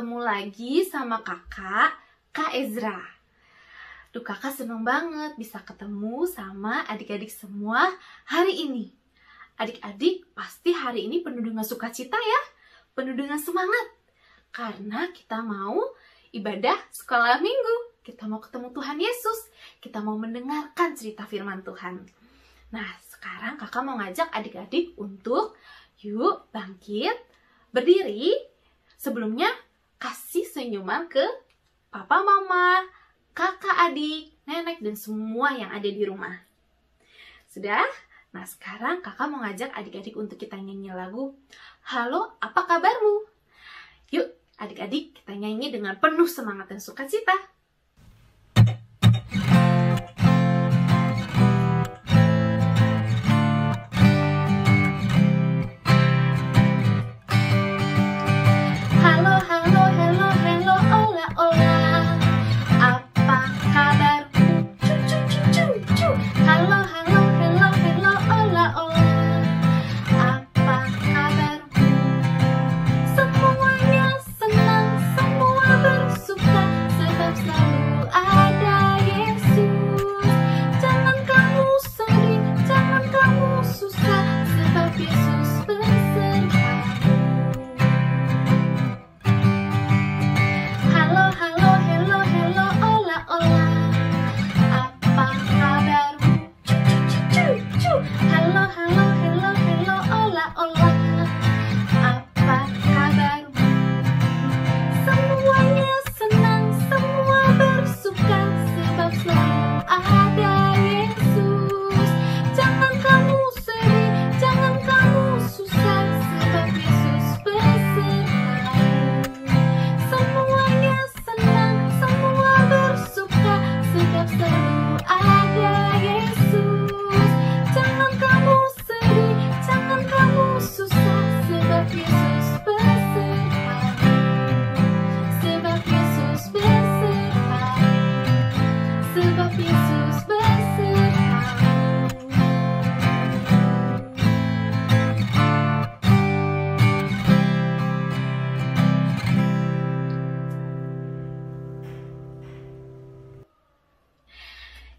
ketemu lagi sama kakak, Kak Ezra. Kakak seneng banget bisa ketemu sama adik-adik semua hari ini. Adik-adik pasti hari ini penuh dengan sukacita ya, penuh dengan semangat. Karena kita mau ibadah sekolah minggu, kita mau ketemu Tuhan Yesus, kita mau mendengarkan cerita firman Tuhan. Nah, sekarang kakak mau ngajak adik-adik untuk yuk bangkit, berdiri. Sebelumnya, kasih senyuman ke papa, mama, kakak, adik, nenek, dan semua yang ada di rumah. Sudah? Nah, sekarang kakak mau ngajak adik-adik untuk kita nyanyi lagu Halo, apa kabarmu? Yuk, adik-adik kita nyanyi dengan penuh semangat dan sukacita.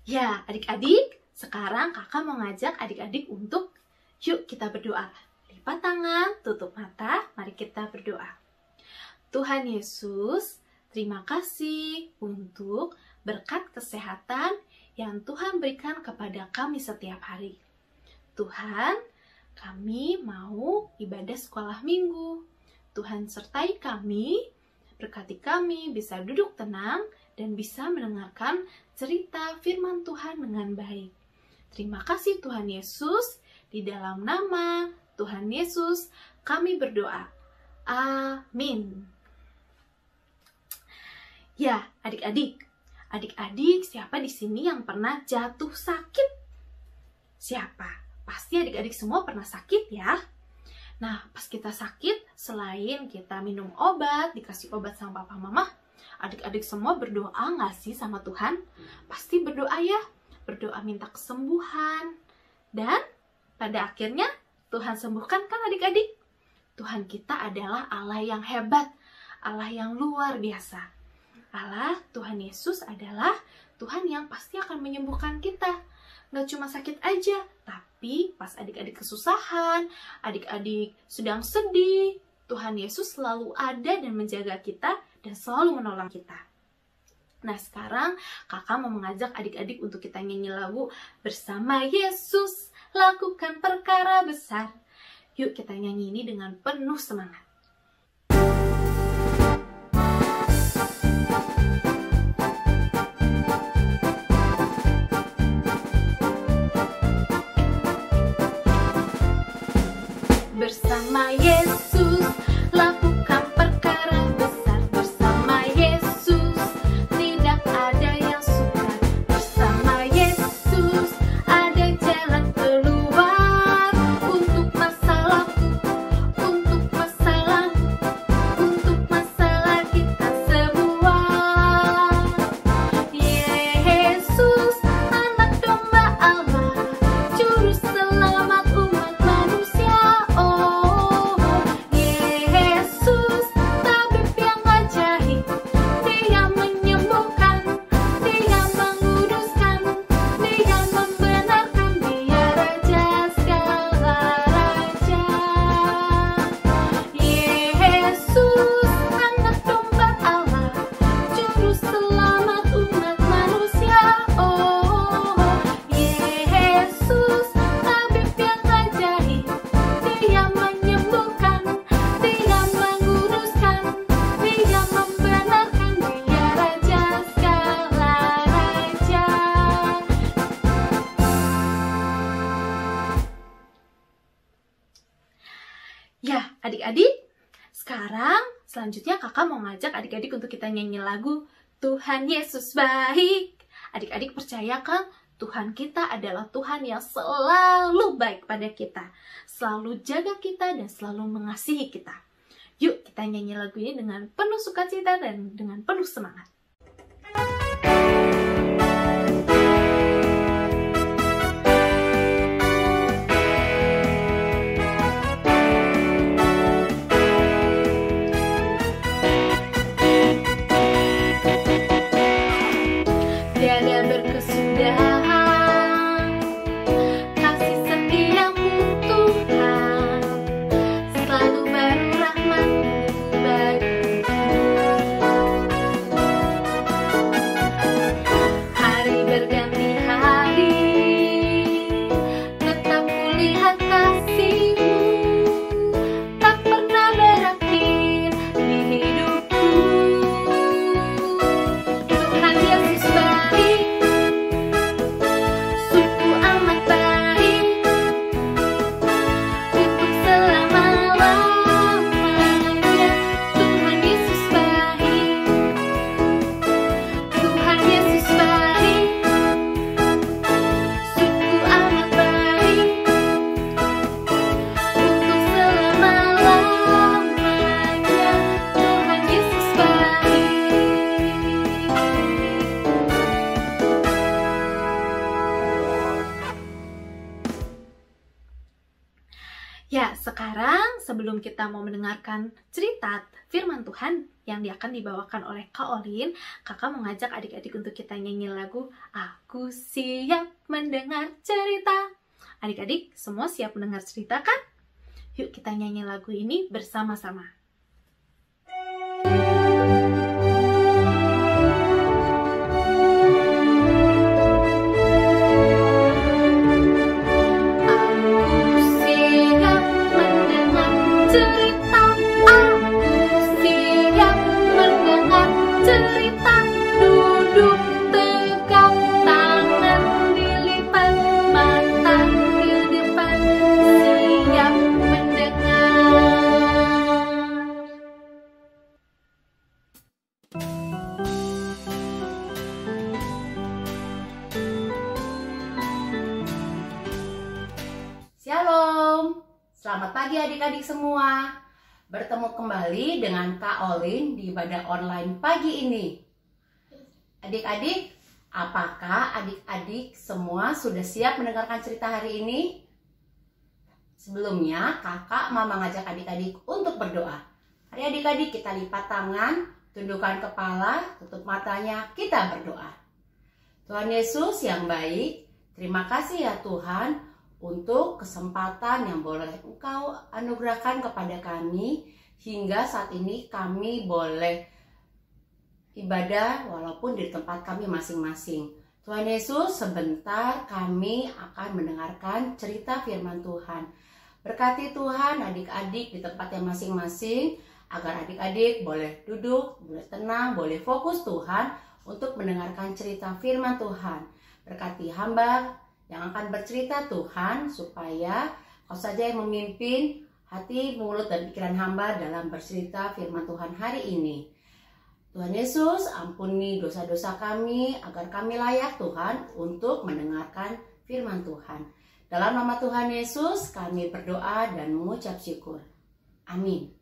Ya, adik-adik, sekarang kakak mau ngajak adik-adik untuk yuk kita berdoa. Lipat tangan, tutup mata, mari kita berdoa. Tuhan Yesus, terima kasih untuk berkat kesehatan yang Tuhan berikan kepada kami setiap hari. Tuhan, kami mau ibadah sekolah minggu. Tuhan sertai kami, berkati kami bisa duduk tenang dan bisa mendengarkan cerita firman Tuhan dengan baik. Terima kasih Tuhan Yesus, di dalam nama Tuhan Yesus kami berdoa. Amin. Ya, adik-adik, siapa di sini yang pernah jatuh sakit? Siapa? Pasti adik-adik semua pernah sakit ya. Nah, pas kita sakit, selain kita minum obat, dikasih obat sama papa mama, adik-adik semua berdoa nggak sih sama Tuhan? Pasti berdoa ya, berdoa minta kesembuhan. Dan pada akhirnya Tuhan sembuhkan kan adik-adik? Tuhan kita adalah Allah yang hebat, Allah yang luar biasa. Allah, Tuhan Yesus adalah Tuhan yang pasti akan menyembuhkan kita. Nggak cuma sakit aja, tapi pas adik-adik kesusahan, adik-adik sedang sedih, Tuhan Yesus selalu ada dan menjaga kita dan selalu menolong kita. Nah, sekarang kakak mau mengajak adik-adik untuk kita nyanyi lagu Bersama Yesus Lakukan Perkara Besar. Yuk kita nyanyi ini dengan penuh semangat. Bersama Yesus lakukan perkara besar. Bersama Yesus tidak ada yang sukar. Bersama Yesus ada jalan keluar untuk masalahku, untuk masalah Adik-adik, sekarang selanjutnya kakak mau ngajak adik-adik untuk kita nyanyi lagu Tuhan Yesus Baik. Adik-adik percaya kan Tuhan kita adalah Tuhan yang selalu baik pada kita, selalu jaga kita dan selalu mengasihi kita. Yuk kita nyanyi lagu ini dengan penuh sukacita dan dengan penuh semangat. Tiada berkesudahan kasih setiamu Tuhan, selalu baru rahmat-Mu bagiku. Hari berganti hari, tetap kulihat kasih-Mu, tak pernah berakhir di hidupku. Tuhan Yesus baik, sungguh amat baik, untuk selama-lamanya. Tuhan Yesus baik, Tuhan Yesus baik, sungguh amat baik, untuk selama-lamanya. Tuhan Yesus baik. Ya, sekarang sebelum kita mau mendengarkan cerita firman Tuhan yang akan dibawakan oleh Kak Olin, kakak mau ngajak adik-adik untuk kita nyanyi lagu Aku Siap Mendengar Cerita. Adik-adik semua siap mendengar cerita kan? Yuk kita nyanyi lagu ini bersama-sama. Aku siap mendengar cerita, aku siap mendengar cerita. Duduk tegak, tangan dilipat, mata ke depan, siap mendengar. Shalom, selamat pagi adik-adik semua. Bertemu kembali dengan Kak Olin di ibadah online pagi ini. Adik-adik, apakah adik-adik semua sudah siap mendengarkan cerita hari ini? Sebelumnya, kakak mau mengajak adik-adik untuk berdoa. Mari adik-adik kita lipat tangan, tundukkan kepala, tutup matanya, kita berdoa. Tuhan Yesus yang baik, terima kasih ya Tuhan untuk kesempatan yang boleh Engkau anugerahkan kepada kami hingga saat ini kami boleh ibadah walaupun di tempat kami masing-masing. Tuhan Yesus, sebentar kami akan mendengarkan cerita firman Tuhan. Berkati Tuhan adik-adik di tempatnya masing-masing agar adik-adik boleh duduk, boleh tenang, boleh fokus Tuhan untuk mendengarkan cerita firman Tuhan. Berkati hamba yang akan bercerita Tuhan, supaya Kau saja yang memimpin hati, mulut, dan pikiran hamba dalam bercerita firman Tuhan hari ini. Tuhan Yesus, ampuni dosa-dosa kami, agar kami layak Tuhan untuk mendengarkan firman Tuhan. Dalam nama Tuhan Yesus, kami berdoa dan mengucap syukur. Amin.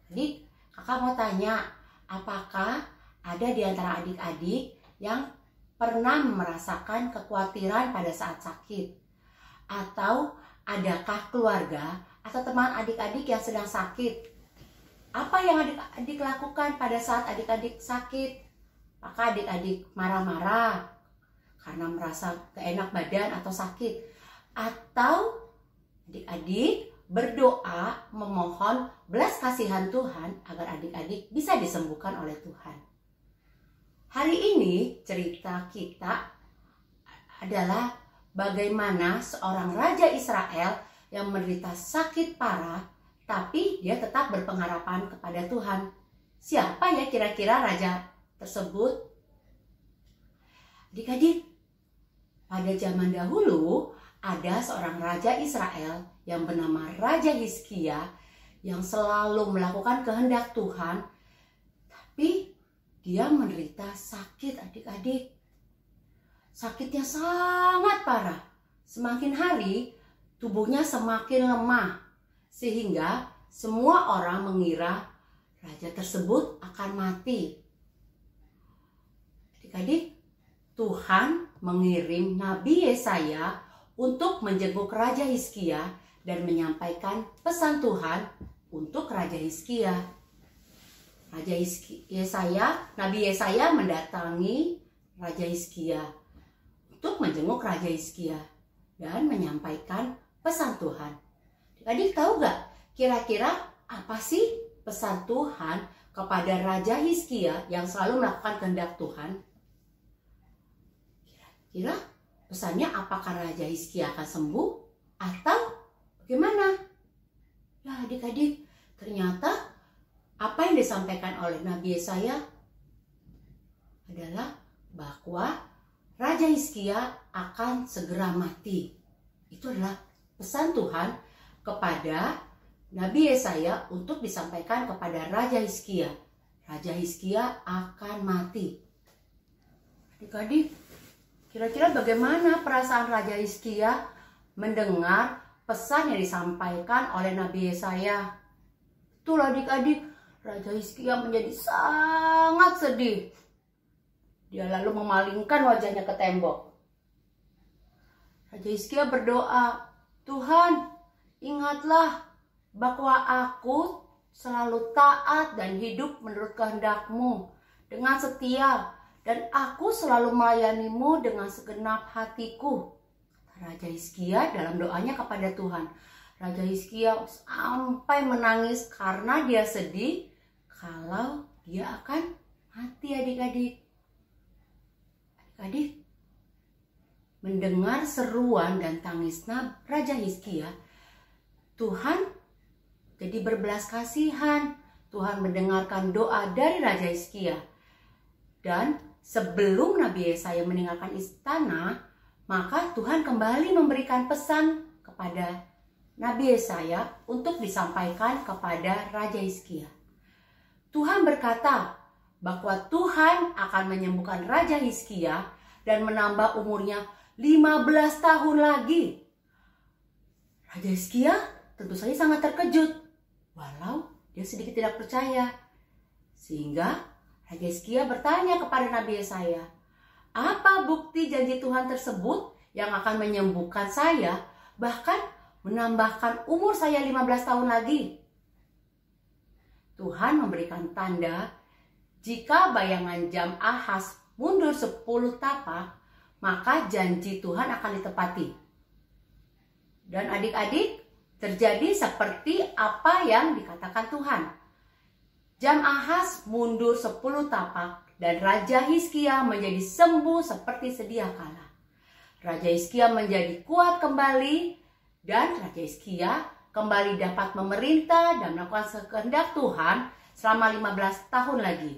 Jadi, kakak mau tanya, apakah ada di antara adik-adik yang pernah merasakan kekhawatiran pada saat sakit? Atau adakah keluarga atau teman adik-adik yang sedang sakit? Apa yang adik-adik lakukan pada saat adik-adik sakit? Apakah adik-adik marah-marah karena merasa keenak badan atau sakit? Atau adik-adik berdoa memohon belas kasihan Tuhan agar adik-adik bisa disembuhkan oleh Tuhan? Hari ini cerita kita adalah bagaimana seorang raja Israel yang menderita sakit parah, tapi dia tetap berpengharapan kepada Tuhan. Siapa ya kira-kira raja tersebut? Adik-adik, pada zaman dahulu ada seorang raja Israel yang bernama Raja Hizkia yang selalu melakukan kehendak Tuhan, tapi dia menderita sakit adik-adik. Sakitnya sangat parah. Semakin hari tubuhnya semakin lemah, sehingga semua orang mengira raja tersebut akan mati. Adik-adik, Tuhan mengirim Nabi Yesaya untuk menjenguk Raja Hizkia dan menyampaikan pesan Tuhan untuk Raja Hizkia. Nabi Yesaya mendatangi Raja Hizkia untuk menjenguk Raja Hizkia dan menyampaikan pesan Tuhan. Adik tahu gak kira-kira apa sih pesan Tuhan kepada Raja Hizkia yang selalu melakukan kehendak Tuhan? Kira-kira pesannya apakah Raja Hizkia akan sembuh atau bagaimana? Ya adik-adik, ternyata apa yang disampaikan oleh Nabi Yesaya adalah bahwa Raja Hizkia akan segera mati. Itu adalah pesan Tuhan kepada Nabi Yesaya untuk disampaikan kepada Raja Hizkia. Raja Hizkia akan mati. Adik-adik, kira-kira bagaimana perasaan Raja Hizkia mendengar pesan yang disampaikan oleh Nabi Yesaya? Itulah adik-adik, Raja Hizkia menjadi sangat sedih. Dia lalu memalingkan wajahnya ke tembok. Raja Hizkia berdoa, Tuhan, ingatlah bahwa aku selalu taat dan hidup menurut kehendak-Mu dengan setia, dan aku selalu melayani-Mu dengan segenap hatiku. Raja Hizkia dalam doanya kepada Tuhan. Raja Hizkia sampai menangis karena dia sedih kalau dia akan mati adik-adik. Adik-adik, mendengar seruan dan tangis Raja Hizkia, Tuhan jadi berbelas kasihan. Tuhan mendengarkan doa dari Raja Hizkia. Dan sebelum Nabi Yesaya meninggalkan istana, maka Tuhan kembali memberikan pesan kepada Nabi Yesaya untuk disampaikan kepada Raja Hizkia. Tuhan berkata bahwa Tuhan akan menyembuhkan Raja Hizkia dan menambah umurnya 15 tahun lagi. Raja Hizkia tentu saja sangat terkejut, walau dia sedikit tidak percaya. Sehingga Raja Hizkia bertanya kepada Nabi Yesaya, apa bukti janji Tuhan tersebut yang akan menyembuhkan saya, bahkan menambahkan umur saya 15 tahun lagi? Tuhan memberikan tanda, jika bayangan jam Ahaz mundur 10 tapak, maka janji Tuhan akan ditepati. Dan adik-adik, terjadi seperti apa yang dikatakan Tuhan. Jam Ahaz mundur 10 tapak dan Raja Hizkia menjadi sembuh seperti sedia kala. Raja Hizkia menjadi kuat kembali dan Raja Hizkia kembali dapat memerintah dan melakukan kehendak Tuhan selama 15 tahun lagi.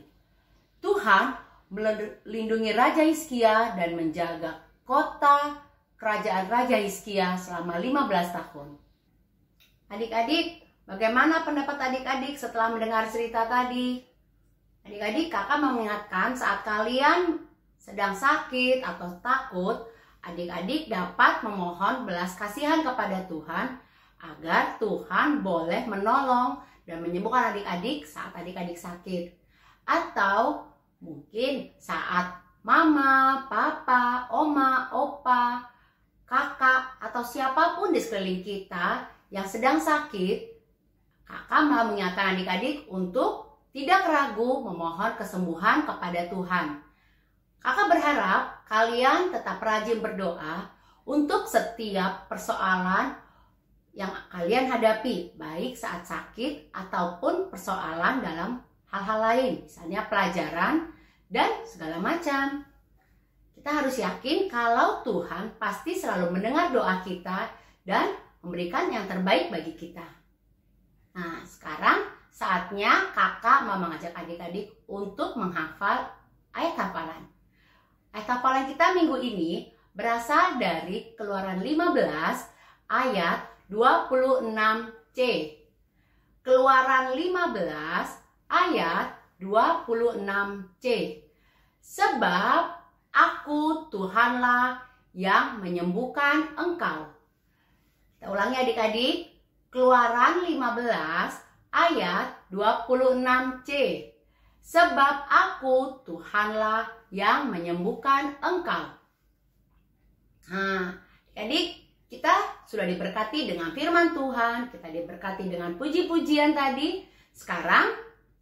Tuhan melindungi Raja Hizkia dan menjaga kota kerajaan Raja Hizkia selama 15 tahun. Adik-adik, bagaimana pendapat adik-adik setelah mendengar cerita tadi? Adik-adik, kakak mengingatkan saat kalian sedang sakit atau takut, adik-adik dapat memohon belas kasihan kepada Tuhan agar Tuhan boleh menolong dan menyembuhkan adik-adik saat adik-adik sakit. Atau mungkin saat mama, papa, oma, opa, kakak, atau siapapun di sekeliling kita yang sedang sakit, kakak mau mengingatkan adik-adik untuk tidak ragu memohon kesembuhan kepada Tuhan. Kakak berharap kalian tetap rajin berdoa untuk setiap persoalan yang kalian hadapi, baik saat sakit ataupun persoalan dalam hal-hal lain, misalnya pelajaran dan segala macam. Kita harus yakin kalau Tuhan pasti selalu mendengar doa kita dan memberikan yang terbaik bagi kita. Nah, sekarang saatnya kakak mau mengajak adik-adik untuk menghafal ayat hafalan. Ayat hafalan kita minggu ini berasal dari Keluaran 15 ayat 26c. Keluaran 15 ayat 26c. Sebab aku Tuhanlah yang menyembuhkan engkau. Kita ulangi adik-adik. Keluaran 15 ayat 26c. Sebab aku Tuhanlah yang menyembuhkan engkau. Nah, adik, kita sudah diberkati dengan firman Tuhan, kita diberkati dengan puji-pujian tadi. Sekarang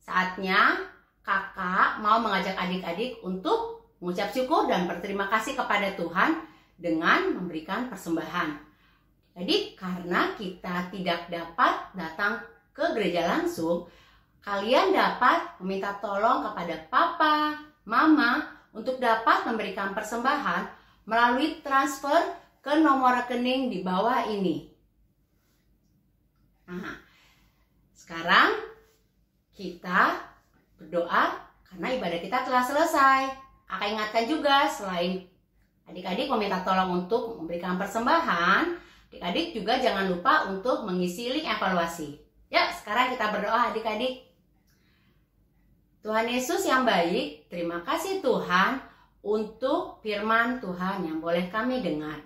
saatnya kakak mau mengajak adik-adik untuk mengucap syukur dan berterima kasih kepada Tuhan dengan memberikan persembahan. Jadi karena kita tidak dapat datang ke gereja langsung, kalian dapat meminta tolong kepada papa, mama untuk dapat memberikan persembahan melalui transfer ke nomor rekening di bawah ini. Nah, sekarang kita berdoa karena ibadah kita telah selesai. Kakak ingatkan juga, selain adik-adik meminta tolong untuk memberikan persembahan, adik-adik juga jangan lupa untuk mengisi link evaluasi. Ya, sekarang kita berdoa adik-adik. Tuhan Yesus yang baik, terima kasih Tuhan untuk firman Tuhan yang boleh kami dengar.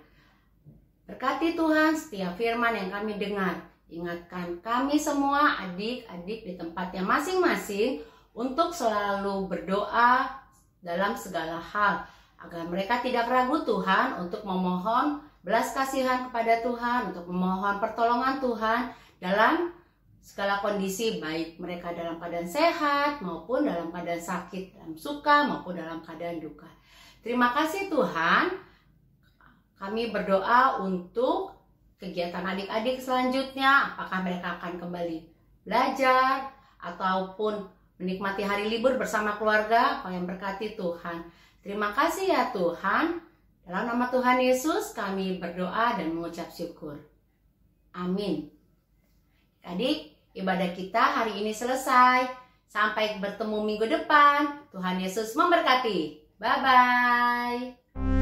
Berkati Tuhan setiap firman yang kami dengar. Ingatkan kami semua adik-adik di tempatnya masing-masing untuk selalu berdoa dalam segala hal. Agar mereka tidak ragu Tuhan untuk memohon belas kasihan kepada Tuhan, untuk memohon pertolongan Tuhan dalam segala kondisi, baik mereka dalam keadaan sehat maupun dalam keadaan sakit, dalam suka maupun dalam keadaan duka. Terima kasih Tuhan. Kami berdoa untuk kegiatan adik-adik selanjutnya, apakah mereka akan kembali belajar ataupun menikmati hari libur bersama keluarga. Kau yang berkati Tuhan. Terima kasih ya Tuhan. Dalam nama Tuhan Yesus kami berdoa dan mengucap syukur. Amin. Adik, ibadah kita hari ini selesai. Sampai bertemu minggu depan. Tuhan Yesus memberkati. Bye-bye.